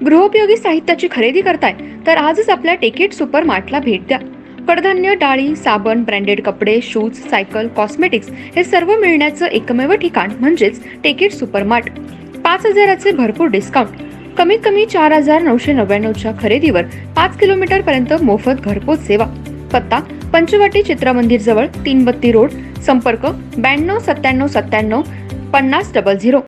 गृहोपयोगी साहित्याची खरेदी करताय तर आजच आपल्या टेकेट सुपर मार्टला भेट द्या. कडधान्य, डाळी, साबण, ब्रँडेड कपडे, शूज, सायकल, कॉस्मेटिक्स हे सर्व मिळण्याचं एकमेव ठिकाण म्हणजेच टेकेट सुपर मार्ट. 5,000चे भरपूर डिस्काउंट. कमीत कमी 4,999च्या खरेदीवर 5 किलोमीटर पर्यंत मोफत घरपोच सेवा. पत्ता पंचवटी चित्रमंदिर जवळ, 332 रोड. संपर्क 92 97 97 50 00.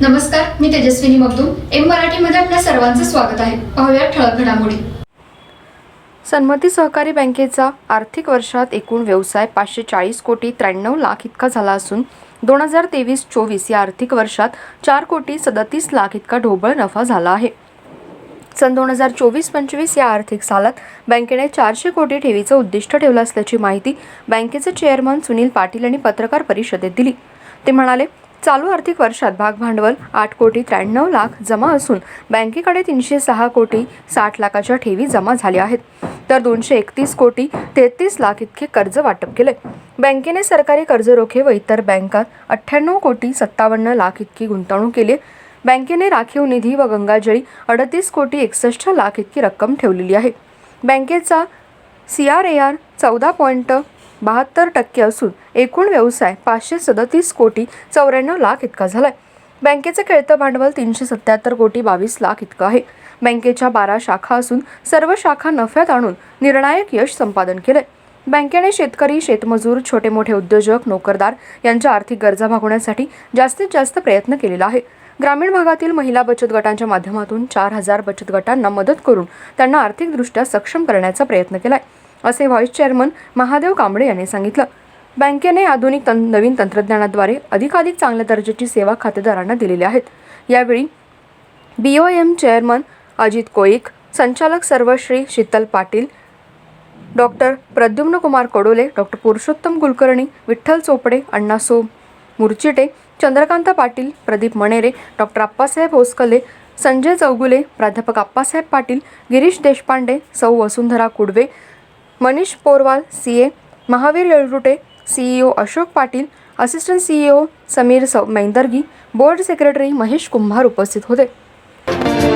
नमस्कार, मी तेजस्विनी मगदूम. एम मराठीमध्ये आपल्या सर्वांचं स्वागत आहे. पाहूया ठळक घडामोडी. सन्मती सहकारी बँकेचा आर्थिक वर्षात एकूण व्यवसाय 540 कोटी 93 लाख इतका झाला असून 2023-24 या आर्थिक वर्षात 4 कोटी 37 लाख इतका ढोबळ नफा झाला आहे. सन 2024-25 या आर्थिक सालात बँकेने 400 कोटी ठेवीचं उद्दिष्ट ठेवलं असल्याची माहिती बँकेचे चेअरमन सुनील पाटील यांनी पत्रकार परिषदेत दिली. ते म्हणाले, चालू आर्थिक वर्षात भागभांडवल 8 कोटी 93 लाख जमा असून बँकेकडे 306 कोटी 60 लाखाच्या ठेवी जमा झाल्या आहेत, तर 231 कोटी 33 लाख इतके कर्ज वाटप केले. बँकेने सरकारी कर्ज रोखे व इतर बँकात 98 कोटी 57 लाख इतकी गुंतवणूक केली. बँकेने राखीव निधी व गंगाजळी 38 कोटी 61 लाख इतकी रक्कम ठेवलेली आहे. बँकेचा CRAR 14.72% असून एकूण व्यवसाय 537 कोटी 94 लाख इतका झालाय. बँकेचे खेळतं भांडवल 377 कोटी 22 लाख इतकं आहे. बँकेच्या 12 शाखा असून सर्व शाखा नफ्यात आणून निर्णायक यश संपादन केलंय. बँकेने शेतकरी, शेतमजूर, छोटे मोठे उद्योजक, नोकरदार यांच्या आर्थिक गरजा भागवण्यासाठी जास्तीत जास्त प्रयत्न केलेला आहे. ग्रामीण भागातील महिला बचत गटांच्या माध्यमातून 4,000 बचत गटांना मदत करून त्यांना आर्थिकदृष्ट्या सक्षम करण्याचा प्रयत्न केलाय, असे व्हाईस चेअरमन महादेव कांबळे यांनी सांगितलं. बँकेने आधुनिक नवीन तंत्रज्ञानाद्वारे अधिकाधिक चांगल्या दर्जाची सेवा खातेदारांना दिलेली आहेत. यावेळी BOM चेअरमन अजित कोईक, संचालक सर्वश्री Sheetal Patil, doctor Pradyumna Kumar Kadole, doctor Purushottam Kulkarni, Vitthal Chopde, Annaso Murchite, Chandrakant Patil, Pradeep Manere, doctor Appasaheb Hoskale, Sanjay Chougule, प्राध्यापक आप्पासाहेब पाटील, गिरीश देशपांडे, सौ Vasundhara Kudve, Manish Porwal, CA, Mahavir Yelrute, CEO Ashok Patil, assistant CEO Sameer Maindargi, board secretary Mahesh Kumbhar उपस्थित होते.